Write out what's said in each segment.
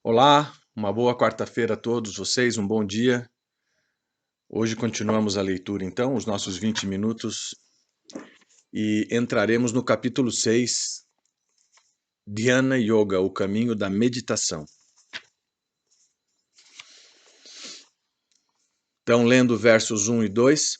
Olá, uma boa quarta-feira a todos vocês, um bom dia. Hoje continuamos a leitura, então, os nossos 20 minutos, e entraremos no capítulo 6, Dhyana Yoga, o caminho da meditação. Então, lendo versos 1 e 2,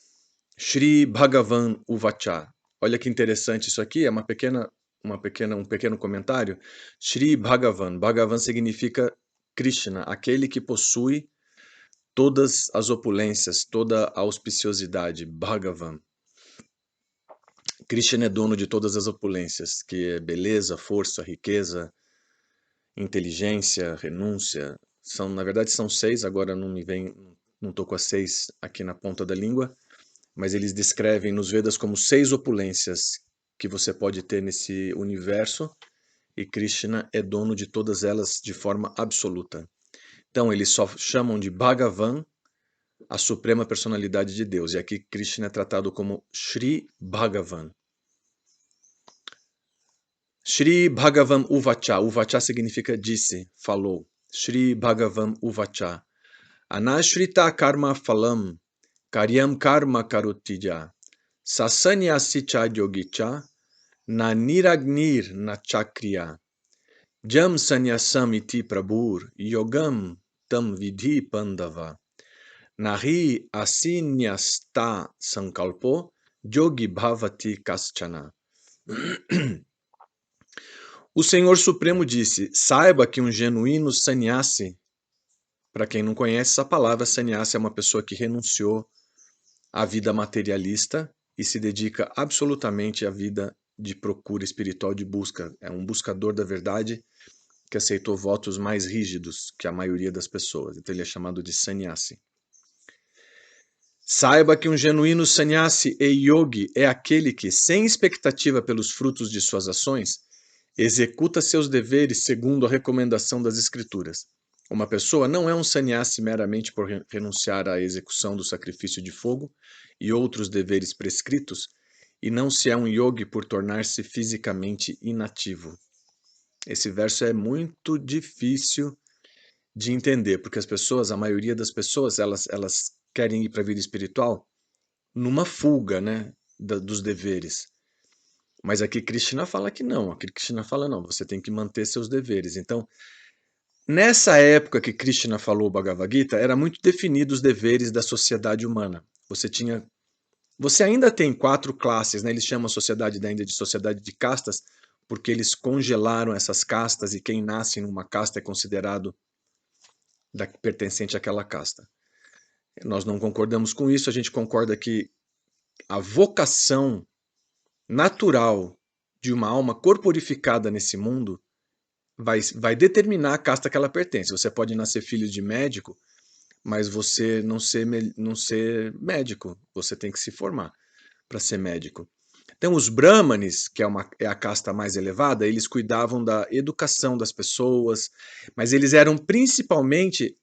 Shri Bhagavan Uvacha. Olha que interessante isso aqui, é um pequeno comentário. Shri Bhagavan, Bhagavan significa Krishna, aquele que possui todas as opulências, toda a auspiciosidade, Bhagavan. Krishna é dono de todas as opulências, que é beleza, força, riqueza, inteligência, renúncia. Na verdade são 6, agora não estou com as 6 aqui na ponta da língua, mas eles descrevem nos Vedas como 6 opulências que você pode ter nesse universo, e Krishna é dono de todas elas de forma absoluta. Então eles só chamam de Bhagavan a suprema personalidade de Deus, e aqui Krishna é tratado como Shri Bhagavan. Shri Bhagavan Uvacha. Uvacha significa disse, falou. Shri Bhagavan Uvacha. Anashrita karma phalam, karyam karma karutija. Sasanyasicha yogicha, na niragnir na chakriya. Jam sanyasam iti prabhur, yogam tam vidhi pandava. Nahi asinyasta sankalpo, yogi bhavati kaschana. O Senhor Supremo disse: saiba que um genuíno sannyasi, para quem não conhece essa palavra, sannyasi é uma pessoa que renunciou à vida materialista e se dedica absolutamente à vida de procura espiritual, de busca. É um buscador da verdade que aceitou votos mais rígidos que a maioria das pessoas. Então ele é chamado de sannyasi. Saiba que um genuíno sannyasi e yogi é aquele que, sem expectativa pelos frutos de suas ações, executa seus deveres segundo a recomendação das Escrituras. Uma pessoa não é um sannyasi meramente por renunciar à execução do sacrifício de fogo e outros deveres prescritos, e não se é um yogi por tornar-se fisicamente inativo. Esse verso é muito difícil de entender, porque a maioria das pessoas, elas querem ir para a vida espiritual numa fuga, né, dos deveres. Mas aqui Krishna fala que não, aqui Krishna fala não, você tem que manter seus deveres. Então, nessa época que Krishna falou o Bhagavad Gita, era muito definido os deveres da sociedade humana. Você ainda tem 4 classes, né? Eles chamam a sociedade da Índia de sociedade de castas, porque eles congelaram essas castas e quem nasce numa casta é considerado pertencente àquela casta. Nós não concordamos com isso, a gente concorda que a vocação natural de uma alma corporificada nesse mundo vai determinar a casta que ela pertence. Você pode nascer filho de médico, mas você não ser médico. Você tem que se formar para ser médico. Então, os brahmanes, que é a casta mais elevada, eles cuidavam da educação das pessoas, mas eles eram principalmente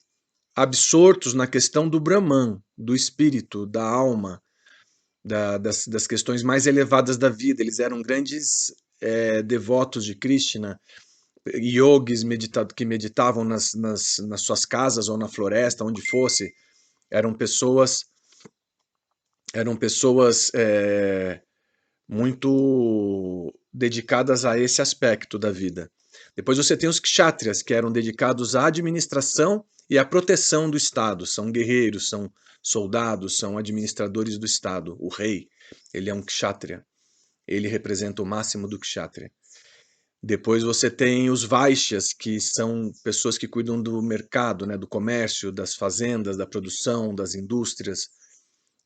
absortos na questão do Brahman, do espírito, da alma, das questões mais elevadas da vida. Eles eram grandes devotos de Krishna, yogis que meditavam nas suas casas ou na floresta, onde fosse. Eram pessoas, muito dedicadas a esse aspecto da vida. Depois você tem os kshatriyas, que eram dedicados à administração e à proteção do Estado. São guerreiros, são soldados, são administradores do Estado. O rei, ele é um kshatriya. Ele representa o máximo do kshatriya. Depois você tem os vaishyas, que são pessoas que cuidam do mercado, né, do comércio, das fazendas, da produção, das indústrias.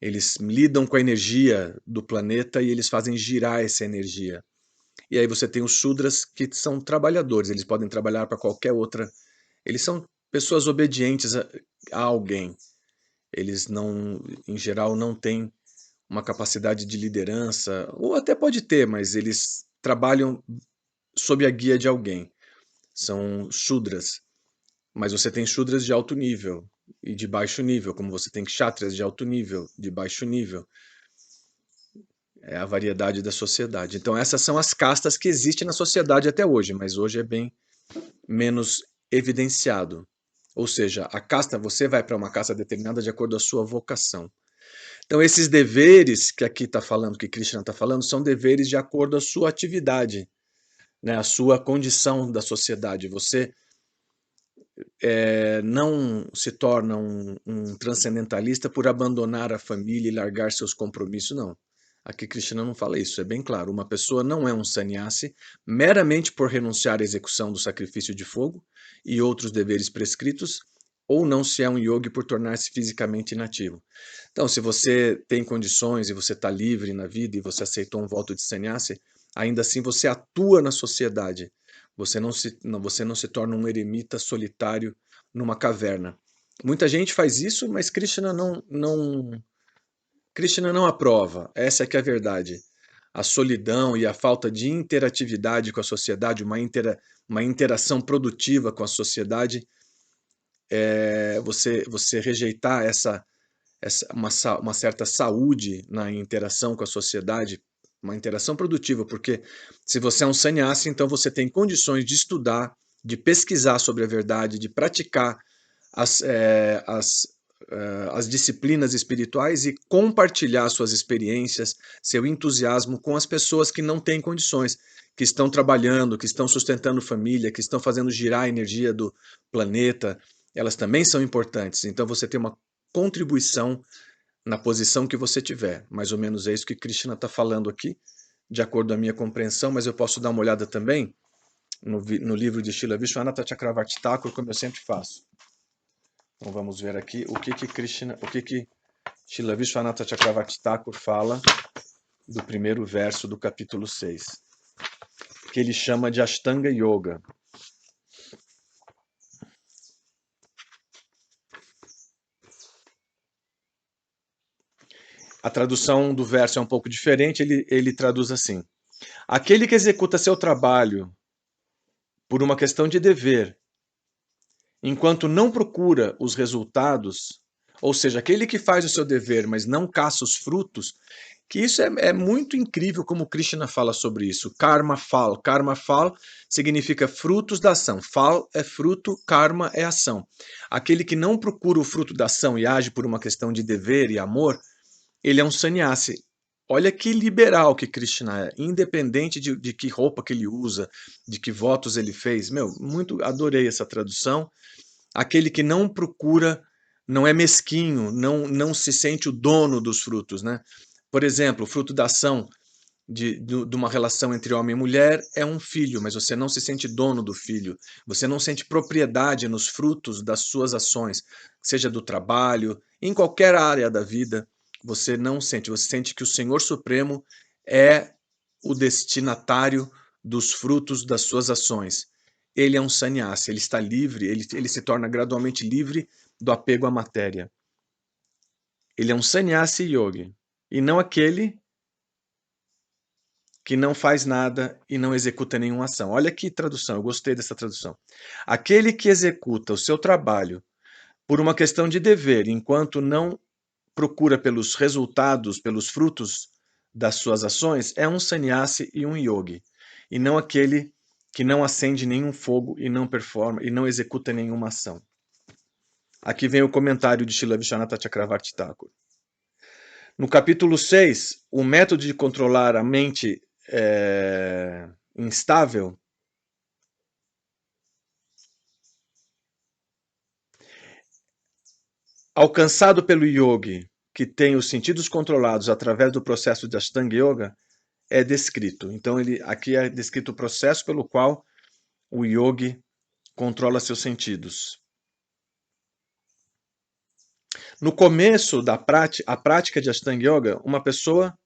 Eles lidam com a energia do planeta e eles fazem girar essa energia. E aí você tem os Shudras, que são trabalhadores, eles podem trabalhar para qualquer outra. Eles são pessoas obedientes a alguém. Eles não, em geral, não têm uma capacidade de liderança, ou até pode ter, mas eles trabalham sob a guia de alguém. São Shudras. Mas você tem Shudras de alto nível e de baixo nível, como você tem Kshatriyas de alto nível, de baixo nível. É a variedade da sociedade. Então essas são as castas que existem na sociedade até hoje, mas hoje é bem menos evidenciado. Ou seja, a casta, você vai para uma casta determinada de acordo com a sua vocação. Então, esses deveres que aqui está falando, que Krishna está falando, são deveres de acordo com a sua atividade, né, a sua condição da sociedade. Você não se torna um transcendentalista por abandonar a família e largar seus compromissos, não. Aqui Krishna não fala isso, é bem claro. Uma pessoa não é um sannyasi meramente por renunciar à execução do sacrifício de fogo e outros deveres prescritos, ou não se é um yogi por tornar-se fisicamente inativo. Então, se você tem condições e você está livre na vida e você aceitou um voto de sannyasi, ainda assim você atua na sociedade. Você não se torna um eremita solitário numa caverna. Muita gente faz isso, mas Krishna não aprova. Essa é que é a verdade. A solidão e a falta de interatividade com a sociedade, uma interação produtiva com a sociedade, você rejeitar uma certa saúde na interação com a sociedade, uma interação produtiva, porque se você é um sannyasi, então você tem condições de estudar, de pesquisar sobre a verdade, de praticar as, eh, as, as disciplinas espirituais e compartilhar suas experiências, seu entusiasmo com as pessoas que não têm condições, que estão trabalhando, que estão sustentando família, que estão fazendo girar a energia do planeta. Elas também são importantes. Então você tem uma contribuição na posição que você tiver. Mais ou menos é isso que Krishna está falando aqui, de acordo com a minha compreensão, mas eu posso dar uma olhada também no livro de Srila Vishwanatha Chakravarti Thakur, como eu sempre faço. Então vamos ver aqui o que Srila Vishwanatha Chakravarti Thakur fala do primeiro verso do capítulo 6, que ele chama de Ashtanga Yoga. A tradução do verso é um pouco diferente, ele traduz assim: aquele que executa seu trabalho por uma questão de dever, enquanto não procura os resultados, ou seja, aquele que faz o seu dever, mas não caça os frutos, que isso é muito incrível como Krishna fala sobre isso. Karma fal. Karma fal significa frutos da ação. Fal é fruto, karma é ação. Aquele que não procura o fruto da ação e age por uma questão de dever e amor, ele é um sannyasi. Olha que liberal que Krishna é, independente de que roupa que ele usa, de que votos ele fez. Meu, muito adorei essa tradução. Aquele que não procura, não é mesquinho, não se sente o dono dos frutos, né? Por exemplo, o fruto da ação de uma relação entre homem e mulher é um filho, mas você não se sente dono do filho. Você não sente propriedade nos frutos das suas ações, seja do trabalho, em qualquer área da vida. Você não sente. Você sente que o Senhor Supremo é o destinatário dos frutos das suas ações. Ele é um sannyasi, ele está livre, ele se torna gradualmente livre do apego à matéria. Ele é um sannyasi yogi, e não aquele que não faz nada e não executa nenhuma ação. Olha que tradução, eu gostei dessa tradução. Aquele que executa o seu trabalho por uma questão de dever, enquanto não procura pelos resultados, pelos frutos das suas ações, é um sannyasi e um yogi, e não aquele que não acende nenhum fogo e não performa e não executa nenhuma ação. Aqui vem o comentário de Srila Vishwanatha Chakravarti Thakur. No capítulo 6, o método de controlar a mente instável alcançado pelo yogi que tem os sentidos controlados através do processo de Ashtanga Yoga é descrito. Então aqui é descrito o processo pelo qual o yogi controla seus sentidos. No começo da prática de Ashtanga Yoga, uma pessoa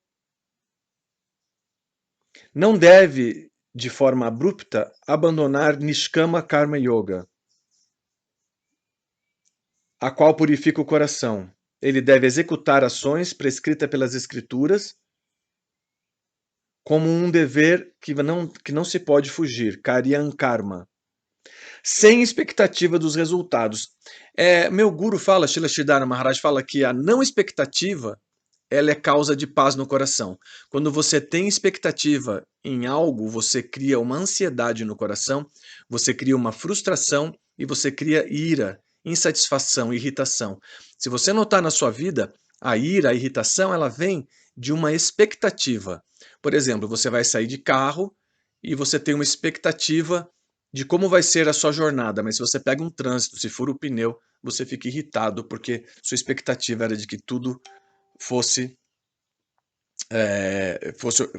não deve, de forma abrupta, abandonar Nishkama Karma Yoga, a qual purifica o coração. Ele deve executar ações prescritas pelas escrituras como um dever que não se pode fugir, Karyan Karma, sem expectativa dos resultados. Meu guru fala, Srila Sridhara Maharaj fala que a não expectativa ela é causa de paz no coração. Quando você tem expectativa em algo, você cria uma ansiedade no coração, você cria uma frustração e você cria ira, insatisfação, irritação. Se você notar na sua vida, a ira, a irritação, ela vem de uma expectativa. Por exemplo, você vai sair de carro e você tem uma expectativa de como vai ser a sua jornada, mas se você pega um trânsito, se fura o pneu, você fica irritado porque sua expectativa era de que tudo fosse,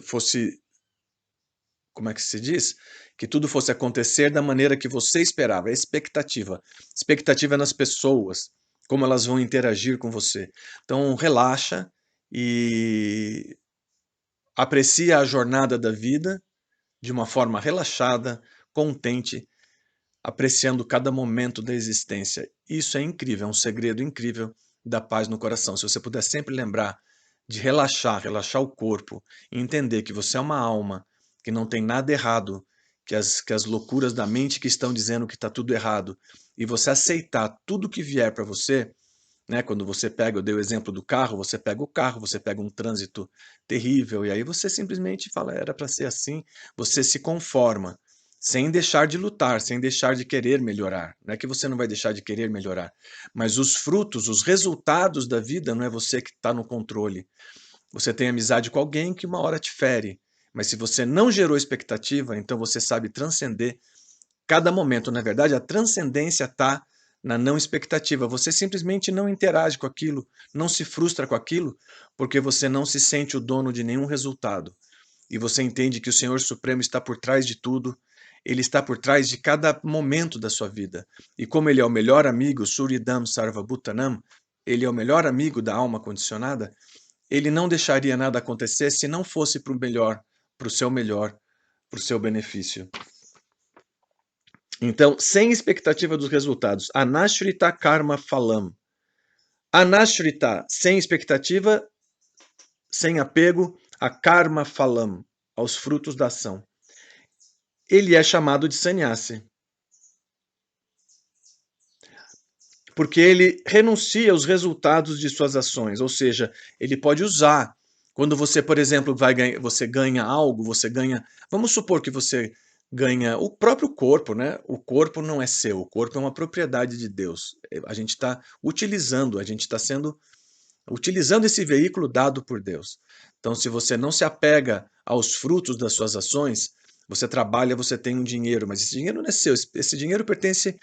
fosse, como é que se diz? Que tudo fosse acontecer da maneira que você esperava. É expectativa. Expectativa é nas pessoas, como elas vão interagir com você. Então, relaxa e aprecia a jornada da vida de uma forma relaxada, contente, apreciando cada momento da existência. Isso é incrível, é um segredo incrível da paz no coração. Se você puder sempre lembrar de relaxar, relaxar o corpo e entender que você é uma alma, que não tem nada errado, que as loucuras da mente que estão dizendo que está tudo errado, e você aceitar tudo que vier para você, né? Quando você pega, eu dei o exemplo do carro, você pega o carro, você pega um trânsito terrível, e aí você simplesmente fala, era para ser assim, você se conforma, sem deixar de lutar, sem deixar de querer melhorar. Não é que você não vai deixar de querer melhorar, mas os frutos, os resultados da vida, não é você que está no controle. Você tem amizade com alguém que uma hora te fere, mas se você não gerou expectativa, então você sabe transcender cada momento. Na verdade, a transcendência está na não expectativa. Você simplesmente não interage com aquilo, não se frustra com aquilo, porque você não se sente o dono de nenhum resultado. E você entende que o Senhor Supremo está por trás de tudo, ele está por trás de cada momento da sua vida. E como ele é o melhor amigo, Suridam Sarvabhutanam, ele é o melhor amigo da alma condicionada, ele não deixaria nada acontecer se não fosse para o melhor, para o seu benefício. Então, sem expectativa dos resultados. Anashrita karma phalam. Anashrita, sem expectativa, sem apego, a karma phalam, aos frutos da ação. Ele é chamado de sannyasi. Porque ele renuncia aos resultados de suas ações, ou seja, ele pode usar. Quando você, por exemplo, você ganha algo, você ganha. Vamos supor que você ganha o próprio corpo, né? O corpo não é seu, o corpo é uma propriedade de Deus. A gente está utilizando, a gente está utilizando esse veículo dado por Deus. Então, se você não se apega aos frutos das suas ações, você trabalha, você tem um dinheiro, mas esse dinheiro não é seu, esse dinheiro pertence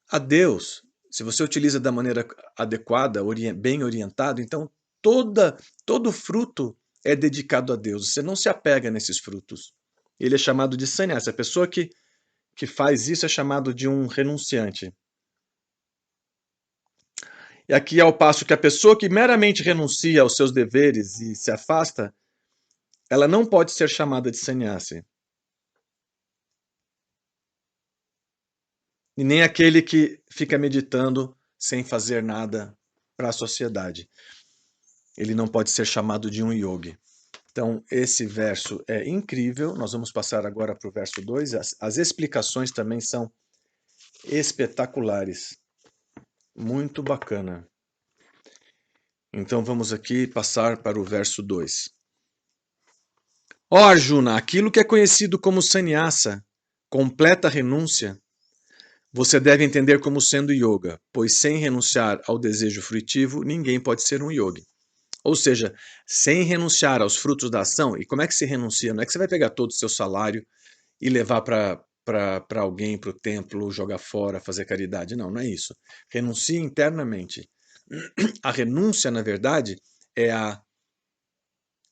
a Deus. Se você utiliza da maneira adequada, bem orientado, então todo fruto é dedicado a Deus. Você não se apega nesses frutos. Ele é chamado de sannyasi. A pessoa que faz isso é chamado de um renunciante. E aqui, ao passo que a pessoa que meramente renuncia aos seus deveres e se afasta, ela não pode ser chamada de sannyasi. E nem aquele que fica meditando sem fazer nada para a sociedade. Ele não pode ser chamado de um yogi. Então, esse verso é incrível. Nós vamos passar agora para o verso 2. As explicações também são espetaculares. Muito bacana. Então, vamos aqui passar para o verso 2. Ó Arjuna, aquilo que é conhecido como sannyasa, completa renúncia, você deve entender como sendo yoga, pois sem renunciar ao desejo fruitivo, ninguém pode ser um yogi. Ou seja, sem renunciar aos frutos da ação, e como é que se renuncia? Não é que você vai pegar todo o seu salário e levar para alguém, para o templo, jogar fora, fazer caridade. Não, não é isso. Renuncie internamente. A renúncia, na verdade, é a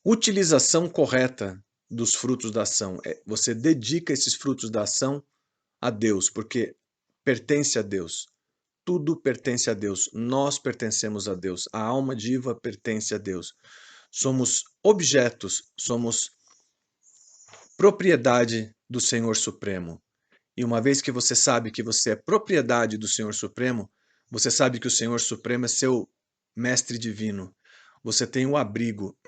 utilização correta dos frutos da ação. Você dedica esses frutos da ação a Deus, porque pertence a Deus. Tudo pertence a Deus. Nós pertencemos a Deus. A alma diva pertence a Deus. Somos objetos, somos propriedade do Senhor Supremo. E uma vez que você sabe que você é propriedade do Senhor Supremo, você sabe que o Senhor Supremo é seu mestre divino. Você tem o abrigo,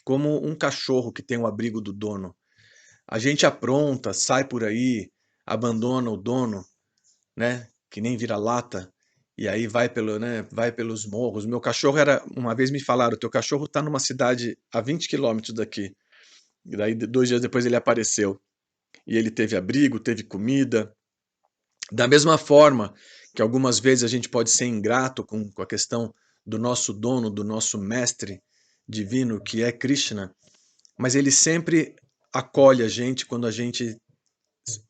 como um cachorro que tem o abrigo do dono. A gente apronta, sai por aí, abandona o dono, né? Que nem vira-lata. e aí vai pelos morros. Meu cachorro uma vez me falaram, teu cachorro está numa cidade a 20 quilômetros daqui. E daí 2 dias depois ele apareceu. E ele teve abrigo, teve comida. Da mesma forma que algumas vezes a gente pode ser ingrato com a questão do nosso dono, do nosso mestre divino, que é Krishna, mas ele sempre acolhe a gente quando a gente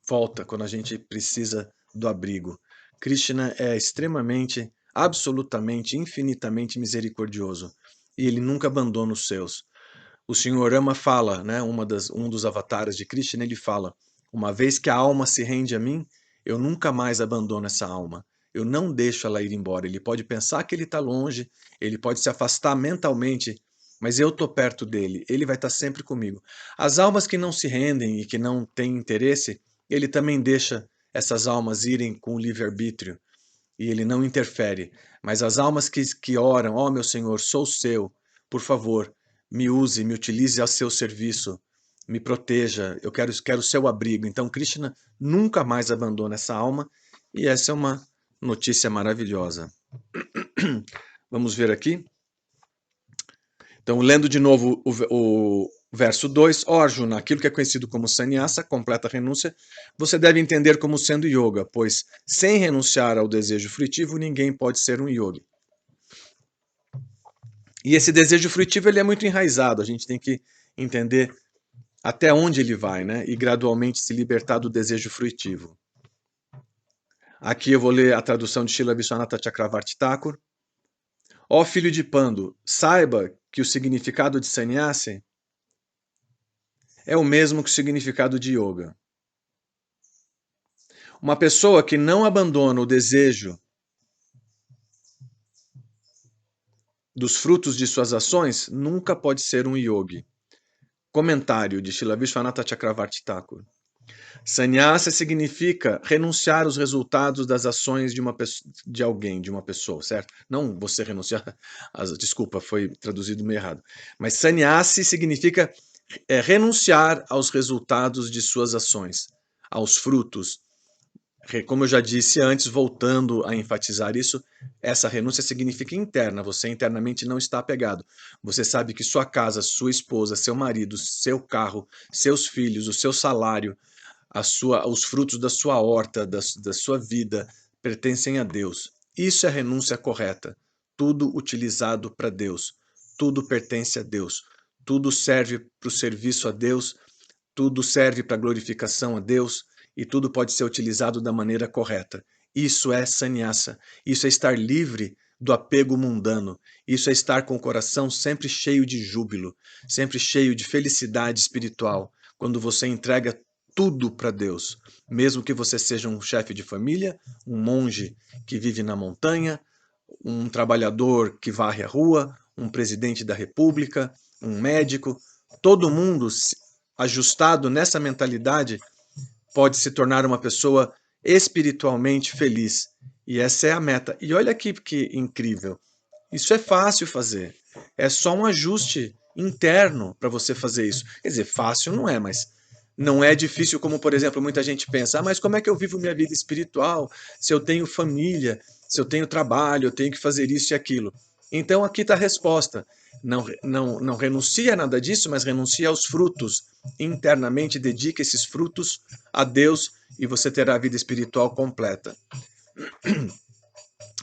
volta, quando a gente precisa do abrigo. Krishna é extremamente, absolutamente, infinitamente misericordioso e ele nunca abandona os seus. O Senhor Rama fala, né, um dos avatares de Krishna, ele fala: uma vez que a alma se rende a mim, eu nunca mais abandono essa alma. Eu não deixo ela ir embora. Ele pode pensar que ele está longe, ele pode se afastar mentalmente, mas eu estou perto dele. Ele vai estar sempre comigo. As almas que não se rendem e que não têm interesse, ele também deixa essas almas irem com o livre-arbítrio e ele não interfere. Mas as almas que oram, ó meu Senhor, sou seu, por favor, me use, me utilize ao seu serviço, me proteja, eu quero o seu abrigo. Então Krishna nunca mais abandona essa alma e essa é uma notícia maravilhosa. Vamos ver aqui. Então, lendo de novo o verso 2, ó Arjuna, aquilo que é conhecido como sannyasa, completa renúncia, você deve entender como sendo yoga, pois sem renunciar ao desejo frutivo, ninguém pode ser um yogi. E esse desejo frutivo ele é muito enraizado, a gente tem que entender até onde ele vai, né? E gradualmente se libertar do desejo frutivo. Aqui eu vou ler a tradução de Srila Vishwanatha Chakravarti Thakur. Ó filho de Pando, saiba que o significado de sannyasi é o mesmo que o significado de yoga. Uma pessoa que não abandona o desejo dos frutos de suas ações nunca pode ser um yogi. Comentário de Srila Vishwanatha Chakravarti Thakur. Sannyasa significa renunciar aos resultados das ações de alguém, de uma pessoa, certo? Não você renunciar, desculpa, foi traduzido meio errado. Mas sannyasi significa renunciar aos resultados de suas ações, aos frutos. Como eu já disse antes, voltando a enfatizar isso, essa renúncia significa interna, você internamente não está apegado. Você sabe que sua casa, sua esposa, seu marido, seu carro, seus filhos, o seu salário, os frutos da sua horta, da sua vida, pertencem a Deus. Isso é a renúncia correta. Tudo utilizado para Deus. Tudo pertence a Deus. Tudo serve para o serviço a Deus. Tudo serve para a glorificação a Deus. E tudo pode ser utilizado da maneira correta. Isso é sannyasa. Isso é estar livre do apego mundano. Isso é estar com o coração sempre cheio de júbilo, sempre cheio de felicidade espiritual. Quando você entrega tudo para Deus, mesmo que você seja um chefe de família, um monge que vive na montanha, um trabalhador que varre a rua, um presidente da república, um médico, todo mundo ajustado nessa mentalidade pode se tornar uma pessoa espiritualmente feliz. E essa é a meta. E olha aqui que incrível. Isso é fácil fazer. É só um ajuste interno para você fazer isso. Quer dizer, fácil não é, mas não é difícil como, por exemplo, muita gente pensa, mas como é que eu vivo minha vida espiritual se eu tenho família, se eu tenho trabalho, eu tenho que fazer isso e aquilo. Então aqui está a resposta. Não renuncia a nada disso, mas renuncia aos frutos. Internamente dedique esses frutos a Deus e você terá a vida espiritual completa.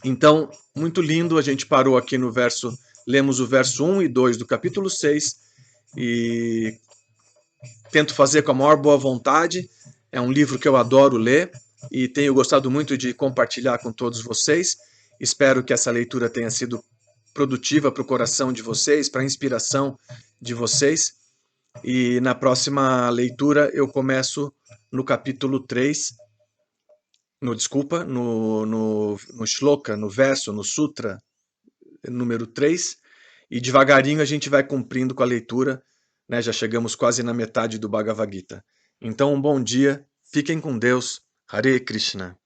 Então, muito lindo, a gente parou aqui no verso, lemos o verso 1 e 2 do capítulo 6 e tento fazer com a maior boa vontade. É um livro que eu adoro ler e tenho gostado muito de compartilhar com todos vocês. Espero que essa leitura tenha sido produtiva para o coração de vocês, para a inspiração de vocês. E na próxima leitura eu começo no capítulo 3, no shloka, no verso, no sutra número 3, e devagarinho a gente vai cumprindo com a leitura, né? Já chegamos quase na metade do Bhagavad Gita. Então, um bom dia, fiquem com Deus, Hare Krishna.